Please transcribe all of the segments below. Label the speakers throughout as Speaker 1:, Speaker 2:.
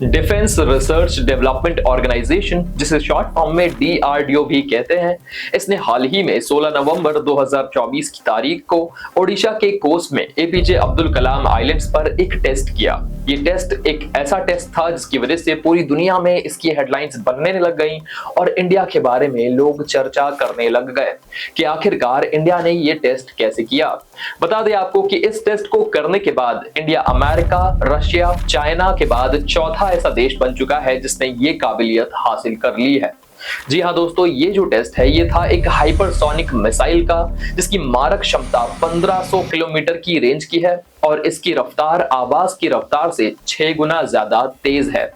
Speaker 1: Defence research development organisation, जिसे short form में DRDO भी कहते हैं, इसने हाल ही में 16 नवंबर 2024 की तारीख को ओडिशा के कोस्ट में एपीजे अब्दुल कलाम आइलैंड्स पर एक टेस्ट किया। ये टेस्ट एक ऐसा टेस्ट था जिसकी वजह से पूरी दुनिया में इसकी हेडलाइंस बनने लग गई और इंडिया के बारे में लोग चर्चा करने लग गए कि आखिरकार इंडिया ने ये टेस्ट कैसे किया। बता दें आपको कि इस टेस्ट को करने के बाद इंडिया अमेरिका, रशिया, चाइना के बाद चौथा ऐसा देश बन चुका है जिसने ये काबिलियत हासिल कर ली है। जी हाँ दोस्तों, ये जो टेस्ट है ये था एक हाइपरसोनिक मिसाइल का, जिसकी मारक क्षमता 1500 किलोमीटर की रेंज की है और इसकी रफ्तार आवाज की रफ्तार से 6 गुना ज्यादा तेज है।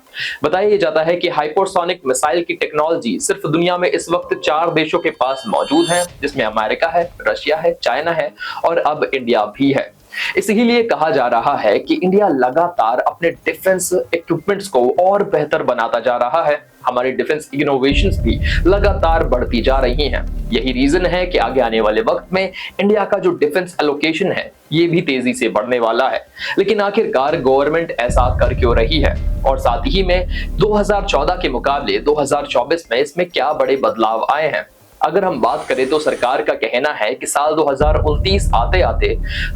Speaker 1: बताया जाता है कि हाइपरसोनिक मिसाइल की टेक्नोलॉजी सिर्फ दुनिया में इस वक्त 4 देशों के पास मौजूद है, जिसमें अमेरिका है, रशिया है, चाइना है और अब इंडिया भी है। इसीलिए कहा जा रहा है कि इंडिया लगातार अपने डिफेंस इक्विपमेंट्स को और बेहतर बनाता जा रहा है। हमारी डिफेंस इनोवेशंस भी लगातार बढ़ती जा रही हैं। यही रीजन है कि आगे आने वाले वक्त में इंडिया का जो डिफेंस एलोकेशन है ये भी तेजी से बढ़ने वाला है। लेकिन आखिरकार गवर्नमेंट ऐसा कर क्यों रही है, और साथ ही में 2014 के मुकाबले 2024 में इसमें क्या बड़े बदलाव आए हैं। अगर हम बात करें तो सरकार का कहना है कि साल 2029 आते आते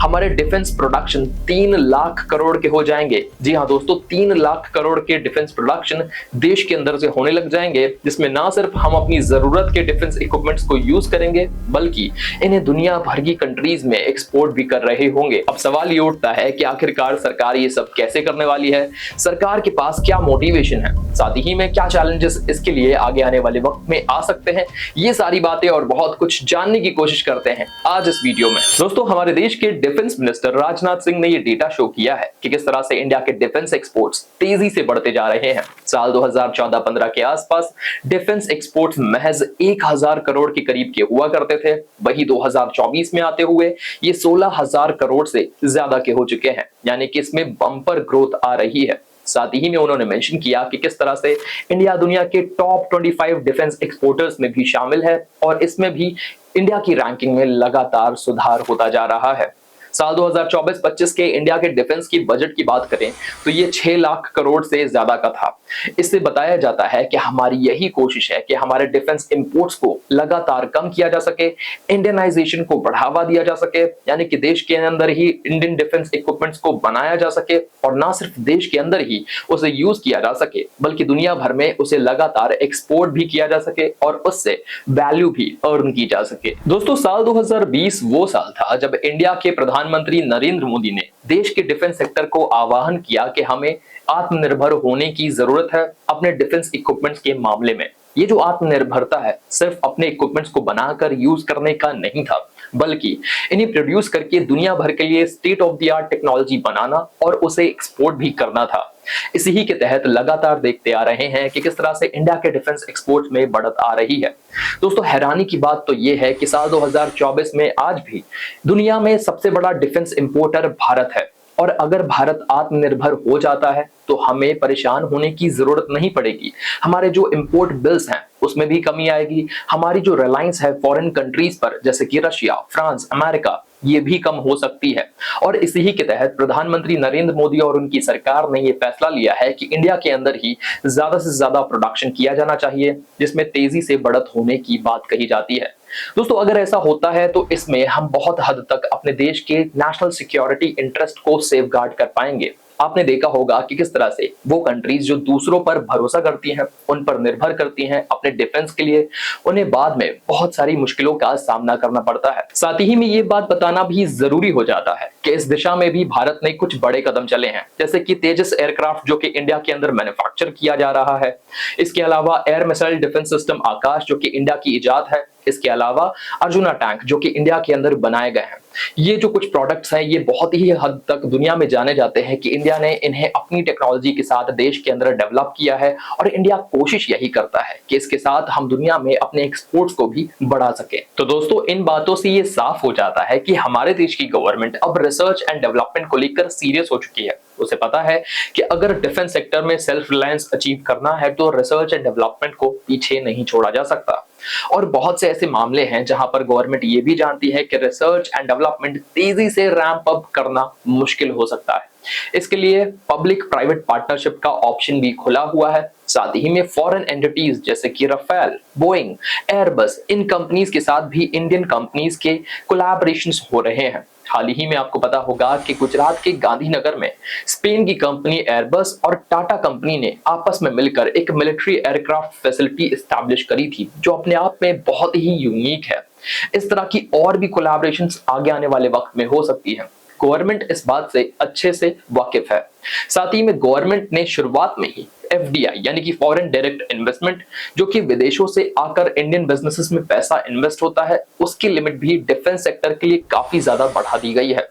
Speaker 1: हमारे डिफेंस प्रोडक्शन 3 लाख करोड़ के हो जाएंगे। जी हाँ दोस्तों, 3 लाख करोड़ के डिफेंस प्रोडक्शन देश के अंदर से होने लग जाएंगे, जिसमें ना सिर्फ हम अपनी जरूरत के डिफेंस इक्विपमेंट्स को यूज करेंगे बल्कि इन्हें दुनिया भर की कंट्रीज में एक्सपोर्ट भी कर रहे होंगे। अब सवाल ये उठता है कि आखिरकार सरकार ये सब कैसे करने वाली है, सरकार के पास क्या मोटिवेशन है, साथ ही में क्या चैलेंजेस इसके लिए आगे आने वाले वक्त में आ सकते हैं। ये सारी बातें और बहुत कुछ जानने की कोशिश करते हैं आज इस वीडियो में। दोस्तों, हमारे देश के डिफेंस मिनिस्टर राजनाथ सिंह ने ये डेटा शो किया है कि किस तरह से इंडिया के डिफेंस एक्सपोर्ट्स तेजी से बढ़ते जा रहे हैं। साल 2014-15 के आसपास डिफेंस एक्सपोर्ट्स महज 1000 करोड़ के करीब के हुआ करते थे। वही 2024 में आते हुए ये 16000 करोड़ से ज्यादा के हो चुके हैं, यानी कि इसमें बम्पर ग्रोथ आ रही है। साथ ही में उन्होंने मेंशन किया कि किस तरह से इंडिया दुनिया के टॉप 25 डिफेंस एक्सपोर्टर्स में भी शामिल है और इसमें भी इंडिया की रैंकिंग में लगातार सुधार होता जा रहा है। साल 2024-25 के इंडिया के डिफेंस की बजट की बात करें तो ये 6 लाख करोड़ से ज्यादा का था। इससे बताया जाता है कि हमारी यही कोशिश है कि हमारे डिफेंस इंपोर्ट्स को लगातार कम किया जा सके, इंडियनाइजेशन को बढ़ावा दिया जा सके, यानी कि देश के अंदर ही इंडियन डिफेंस इक्विपमेंट्स को बनाया जा सके और ना सिर्फ देश के अंदर ही उसे यूज किया जा सके बल्कि दुनिया भर में उसे लगातार एक्सपोर्ट भी किया जा सके और उससे वैल्यू भी अर्न की जा सके। दोस्तों, साल 2020 वो साल था जब इंडिया के प्रधानमंत्री नरेंद्र मोदी ने देश के डिफेंस सेक्टर को आह्वान किया कि हमें आत्मनिर्भर होने की जरूरत है अपने डिफेंस इक्विपमेंट्स के मामले में। ये जो आत्मनिर्भरता है सिर्फ अपने इक्विपमेंट्स को बनाकर यूज करने का नहीं था, बल्कि इन्हें प्रोड्यूस करके दुनिया भर के लिए state of the art technology बनाना और उसे एक्सपोर्ट भी करना था। इसी ही के तहत लगातार देखते आ रहे हैं कि किस तरह से इंडिया के डिफेंस एक्सपोर्ट में बढ़त आ रही है। दोस्तों, हैरानी की बात तो यह है कि साल 2024 में आज भी दुनिया में सबसे बड़ा डिफेंस इंपोर्टर भारत है और अगर भारत आत्मनिर्भर हो जाता है तो हमें परेशान होने की जरूरत नहीं पड़ेगी। हमारे जो इंपोर्ट बिल्स हैं उसमें भी कमी आएगी। हमारी जो रिलायंस है फॉरेन कंट्रीज पर जैसे कि रशिया, फ्रांस, अमेरिका, ये भी कम हो सकती है। और इसी ही के तहत प्रधानमंत्री नरेंद्र मोदी और उनकी सरकार ने ये फैसला लिया है कि इंडिया के अंदर ही ज्यादा से ज्यादा प्रोडक्शन किया जाना चाहिए, जिसमें तेजी से बढ़त होने की बात कही जाती है। दोस्तों, अगर ऐसा होता है तो इसमें हम बहुत हद तक अपने देश के नेशनल सिक्योरिटी इंटरेस्ट को सेफगार्ड कर पाएंगे। आपने देखा होगा कि किस तरह से वो कंट्रीज जो दूसरों पर भरोसा करती हैं, उन पर निर्भर करती हैं अपने डिफेंस के लिए, उन्हें बाद में बहुत सारी मुश्किलों का सामना करना पड़ता है। साथ ही में ये बात बताना भी जरूरी हो जाता है कि इस दिशा में भी भारत ने कुछ बड़े कदम चले हैं, जैसे कि तेजस एयरक्राफ्ट जो कि इंडिया के अंदर मैन्युफैक्चर किया जा रहा है। इसके अलावा एयर मिसाइल डिफेंस सिस्टम आकाश जो कि इंडिया की इजाद है। इसके अलावा अर्जुना टैंक जो कि इंडिया के अंदर बनाए गए हैं। ये जो कुछ प्रोडक्ट्स हैं ये बहुत ही हद तक दुनिया में जाने जाते हैं कि इंडिया ने इन्हें अपनी टेक्नोलॉजी के साथ देश के अंदर डेवलप किया है और इंडिया कोशिश यही करता है कि इसके साथ हम दुनिया में अपने एक्सपोर्ट्स को भी बढ़ा सके। तो दोस्तों, इन बातों से ये साफ हो जाता है कि हमारे देश की गवर्नमेंट अब रिसर्च एंड डेवलपमेंट को लेकर सीरियस हो चुकी है। उसे पता है कि अगर डिफेंस सेक्टर में सेल्फ रिलायंस अचीव करना है तो रिसर्च एंड डेवलपमेंट को पीछे नहीं छोड़ा जा सकता। और बहुत से ऐसे मामले हैं जहां पर गवर्नमेंट ये भी जानती है कि रिसर्च एंड डेवलपमेंट तेजी से रैंप अप करना मुश्किल हो सकता है। इसके लिए पब्लिक प्राइवेट पार्टनरशिप का ऑप्शन भी खुला हुआ है। साथ ही में फॉरेन एंटिटीज जैसे कि राफेल, बोइंग, एयरबस, इन कंपनीज के साथ भी इंडियन कंपनीज के कोलैबोरेशंस हो रहे हैं। हाल ही में आपको पता होगा कि गुजरात के गांधीनगर में स्पेन की कंपनी एयरबस और टाटा कंपनी ने आपस में मिलकर एक मिलिट्री एयरक्राफ्ट फैसिलिटी एस्टैब्लिश करी थी, जो अपने आप में बहुत ही यूनिक है। इस तरह की और भी कोलैबोरेशंस आगे आने वाले वक्त में हो सकती है। गवर्नमेंट इस बात से अच्छे से वाकिफ है। साथ ही में गवर्नमेंट ने शुरुआत में ही एफडीआई यानी कि फॉरेन डायरेक्ट इन्वेस्टमेंट, जो कि विदेशों से आकर इंडियन बिजनेसेस में पैसा इन्वेस्ट होता है, उसकी लिमिट भी डिफेंस सेक्टर के लिए काफी ज्यादा बढ़ा दी गई है।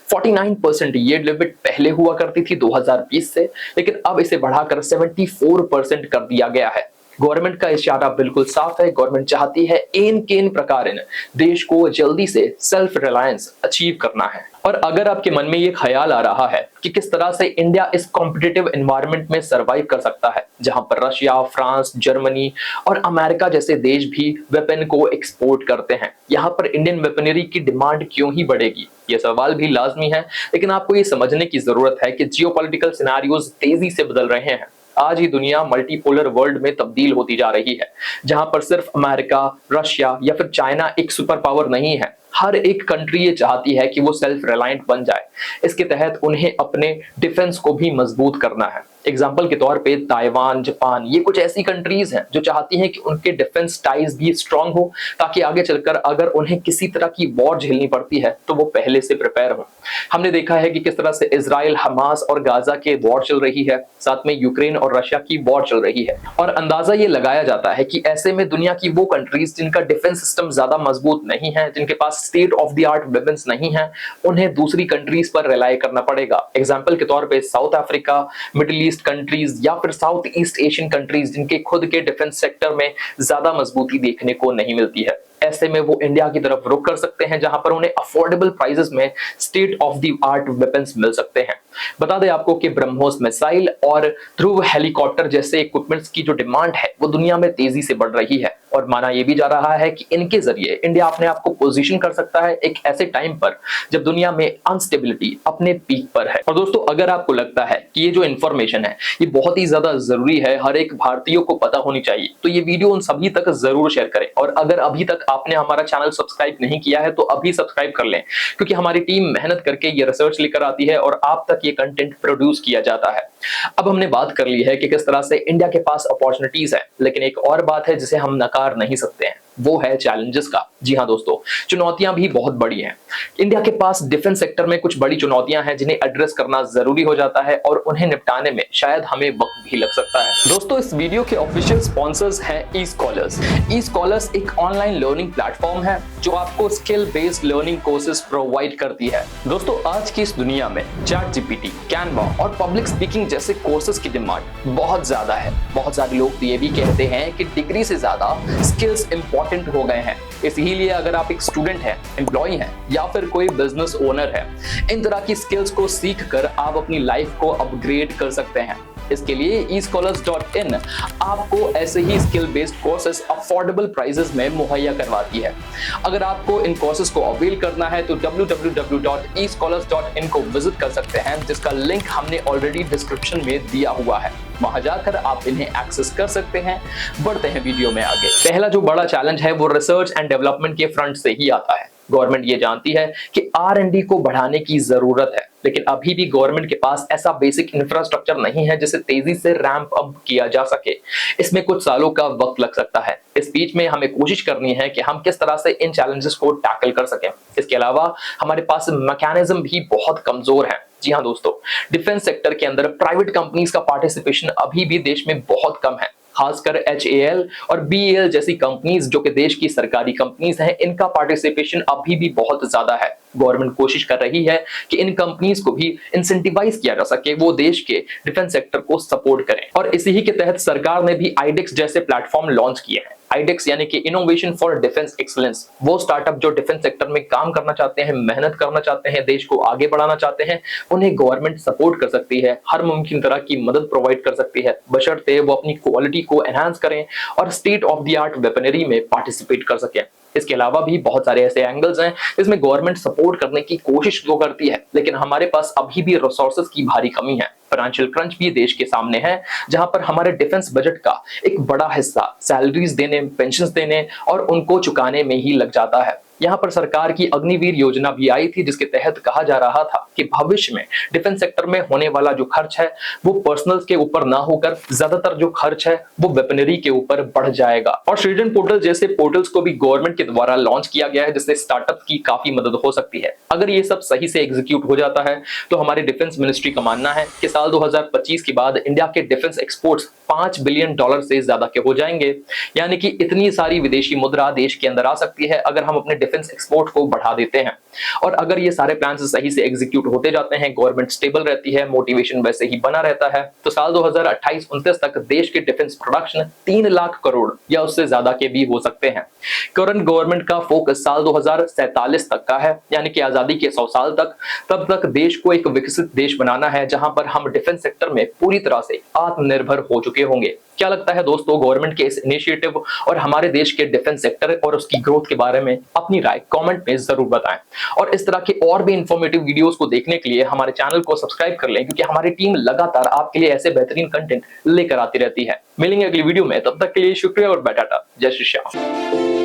Speaker 1: 49% ये लिमिट पहले हुआ करती थी 2020 से, लेकिन अब इसे बढ़ाकर 74% कर दिया गया है। गवर्नमेंट का इशारा बिल्कुल साफ है। गवर्नमेंट चाहती है इन किन प्रकार देश को जल्दी से सेल्फ रिलायंस अचीव करना है। और अगर आपके मन में ये ख्याल आ रहा है कि किस तरह से इंडिया इस कॉम्पिटिटिव एनवायरनमेंट में सरवाइव कर सकता है, जहां पर रशिया, फ्रांस, जर्मनी और अमेरिका जैसे देश भी वेपन को एक्सपोर्ट करते हैं, यहाँ पर इंडियन वेपनरी की डिमांड क्यों ही बढ़ेगी? ये सवाल भी लाजमी है। लेकिन आपको ये समझने की जरूरत है कि जियोपॉलिटिकल सिनेरियोज तेजी से बदल रहे हैं। आज ही दुनिया मल्टीपोलर वर्ल्ड में तब्दील होती जा रही है, जहां पर सिर्फ अमेरिका, रशिया या फिर चाइना एक सुपर पावर नहीं है। हर एक कंट्री ये चाहती है कि वो सेल्फ रिलायंट बन जाए। इसके तहत उन्हें अपने डिफेंस को भी मजबूत करना है। एग्जाम्पल के तौर पे ताइवान, जापान, ये कुछ ऐसी कंट्रीज हैं जो चाहती हैं कि उनके डिफेंस टाइज भी स्ट्रांग हो, ताकि आगे चलकर अगर उन्हें किसी तरह की वॉर झेलनी पड़ती है तो वो पहले से प्रिपेयर हो। हमने देखा है कि किस तरह से इजराइल, हमास और गाजा के वॉर चल रही है, साथ में यूक्रेन और रशिया की वॉर चल रही है। और अंदाजा ये लगाया जाता है कि ऐसे में दुनिया की वो कंट्रीज जिनका डिफेंस सिस्टम ज्यादा मजबूत नहीं है, जिनके पास state of the art weapons नहीं है, उन्हें दूसरी कंट्रीज पर रिलाई करना पड़ेगा। एग्जाम्पल के तौर पे south Africa, middle east countries या फिर साउथ ईस्ट एशियन कंट्रीज, जिनके खुद के डिफेंस सेक्टर में ज्यादा मजबूती देखने को नहीं मिलती है। ऐसे में वो इंडिया की तरफ रुख कर सकते हैं, जहां पर उन्हें अफोर्डेबल प्राइसेस में state of the art weapons मिल सकते हैं। बता दें आपको कि ब्रह्मोस मिसाइल और ध्रुव हेलीकॉप्टर जैसे इक्विपमेंट्स की जो डिमांड है वो दुनिया में तेजी से बढ़ रही है, और माना यह भी जा रहा है कि इनके जरिए इंडिया अपने आप को पोजीशन कर सकता है एक ऐसे टाइम पर जब दुनिया में अनस्टेबिलिटी अपने पीक पर है। और दोस्तों, अगर आपको लगता है कि ये जो इंफॉर्मेशन है ये बहुत ही ज्यादा जरूरी है, हर एक भारतीय को पता होनी चाहिए, तो ये वीडियो उन सभी तक जरूर शेयर करें। और अगर अभी तक आपने हमारा चैनल सब्सक्राइब नहीं किया है तो अभी सब्सक्राइब कर लें, क्योंकि हमारी टीम मेहनत करके ये रिसर्च लेकर आती है और आप तक ये कंटेंट प्रोड्यूस किया जाता है। अब हमने बात कर ली है कि किस तरह से इंडिया के पास अपॉर्चुनिटीज है, लेकिन एक और बात है जिसे हम नकार नहीं सकते हैं, वो है चैलेंजेस का। जी हां दोस्तों, चुनौतियां भी बहुत बड़ी हैं। इंडिया के पास डिफेंस सेक्टर में कुछ बड़ी चुनौतियां हैं जिन्हें एड्रेस करना जरूरी हो जाता है, और उन्हें निपटाने में शायद हमें वक्त भी लग सकता है। दोस्तों, इस वीडियो के ऑफिशियल स्पॉन्सर्स हैं ई-स्कॉलर्स। ई-स्कॉलर्स एक ऑनलाइन लर्निंग प्लेटफॉर्म है जो आपको skill based learning courses provide करती है। दोस्तों, आज की इस दुनिया में चैट जीपीटी, कैनवा और पब्लिक स्पीकिंग जैसे कोर्सेज की डिमांड बहुत ज्यादा है। बहुत सारे लोग तो ये भी कहते हैं कि डिग्री से ज्यादा स्किल्स इंपॉर्टेंट हो गए हैं। इसीलिए अगर आप एक स्टूडेंट हैं, एम्प्लॉय हैं या फिर कोई बिजनेस ओनर है, इन तरह की स्किल्स को सीख कर आप अपनी लाइफ को अपग्रेड कर सकते हैं। इसके लिए escholars.in आपको ऐसे ही skill based courses affordable prices में मुहैया करवाती है। अगर आपको इन कोर्सेज को अवेल करना है तो www.escholars.in को विजिट कर सकते हैं, जिसका लिंक हमने ऑलरेडी डिस्क्रिप्शन में दिया हुआ है। वहां जाकर आप इन्हें एक्सेस कर सकते हैं। बढ़ते हैं वीडियो में आगे। पहला जो बड़ा चैलेंज है वो रिसर्च एंड डेवलपमेंट के फ्रंट से ही आता है। गवर्नमेंट ये जानती है कि R&D को बढ़ाने की जरूरत है, लेकिन अभी भी गवर्नमेंट के पास ऐसा बेसिक इंफ्रास्ट्रक्चर नहीं है जिसे तेजी से रैंप अप किया जा सके। इसमें कुछ सालों का वक्त लग सकता है। इस बीच में हमें कोशिश करनी है कि हम किस तरह से इन चैलेंजेस को टैकल कर सकें। इसके अलावा हमारे पास मैकेनिज्म भी बहुत कमजोर है। जी हाँ दोस्तों, डिफेंस सेक्टर के अंदर प्राइवेट कंपनीज का पार्टिसिपेशन अभी भी देश में बहुत कम है। खासकर HAL और BEL जैसी कंपनीज जो कि देश की सरकारी कंपनीज हैं, इनका पार्टिसिपेशन अभी भी बहुत ज्यादा है। गवर्नमेंट कोशिश कर रही है कि इन कंपनीज को भी इंसेंटिवाइज किया जा सके, वो देश के डिफेंस सेक्टर को सपोर्ट करें। और इसी के तहत सरकार ने भी IDEX जैसे प्लेटफॉर्म लॉन्च किए हैं। IDEX यानी कि इनोवेशन फॉर डिफेंस एक्सीलेंस। वो स्टार्टअप जो डिफेंस सेक्टर में काम करना चाहते हैं, मेहनत करना चाहते हैं, देश को आगे बढ़ाना चाहते हैं, उन्हें गवर्नमेंट सपोर्ट कर सकती है, हर मुमकिन तरह की मदद प्रोवाइड कर सकती है, बशर्ते वो अपनी क्वालिटी को एनहांस करें और state of the art weaponry में पार्टिसिपेट कर सकें। इसके अलावा भी बहुत सारे ऐसे एंगल्स हैं जिसमें गवर्नमेंट सपोर्ट करने की कोशिश तो करती है, लेकिन हमारे पास अभी भी रिसोर्सेज की भारी कमी है। फाइनेंशियल क्रंच भी देश के सामने है, जहां पर हमारे डिफेंस बजट का एक बड़ा हिस्सा सैलरीज देने, पेंशन्स देने और उनको चुकाने में ही लग जाता है। यहाँ पर सरकार की अग्निवीर योजना भी आई थी, जिसके तहत कहा जा रहा था कि भविष्य में डिफेंस सेक्टर में होने वाला जो खर्च है वो पर्सनल के ऊपर ना होकर ज्यादातर जो खर्च है वो वेपनरी के ऊपर बढ़ जाएगा। और सृजन पोर्टल जैसे पोर्टल्स को भी गवर्नमेंट के द्वारा लॉन्च किया गया है, जिससे स्टार्टअप की काफी मदद हो सकती है। अगर ये सब सही से एग्जीक्यूट हो जाता है तो हमारे डिफेंस मिनिस्ट्री का मानना है कि साल 2025 के बाद इंडिया के डिफेंस एक्सपोर्ट्स $5 बिलियन से ज्यादा के हो जाएंगे। यानी कि इतनी सारी विदेशी मुद्रा देश के अंदर आ सकती है अगर हम अपने डिफेंस एक्सपोर्ट को बढ़ा देते हैं। और अगर ये सारे प्लान सही से एग्जीक्यूट होते जाते हैं, गवर्नमेंट स्टेबल रहती है, मोटिवेशन वैसे ही बना रहता है, तो साल 2028-29 तक देश के डिफेंस प्रोडक्शन 3 लाख करोड़ या उससे ज्यादा के भी हो सकते हैं। करंट गवर्नमेंट का फोकस साल 2047 तक का है, यानी कि आजादी के 100 साल तक। तब तक देश को एक विकसित देश बनाना है जहां पर हम डिफेंस सेक्टर में पूरी तरह से आत्मनिर्भर हो चुके होंगे। क्या लगता है दोस्तों गवर्नमेंट के इस इनिशिएटिव और हमारे देश के डिफेंस सेक्टर और उसकी ग्रोथ के बारे में? अपनी राय कमेंट में जरूर बताएं। और इस तरह के और भी इंफॉर्मेटिव वीडियोस को देखने के लिए हमारे चैनल को सब्सक्राइब कर लें, क्योंकि हमारी टीम लगातार आपके लिए ऐसे बेहतरीन कंटेंट लेकर आती रहती है। मिलेंगे अगली वीडियो में, तब तक के लिए शुक्रिया और टाटा। जय श्री श्याम।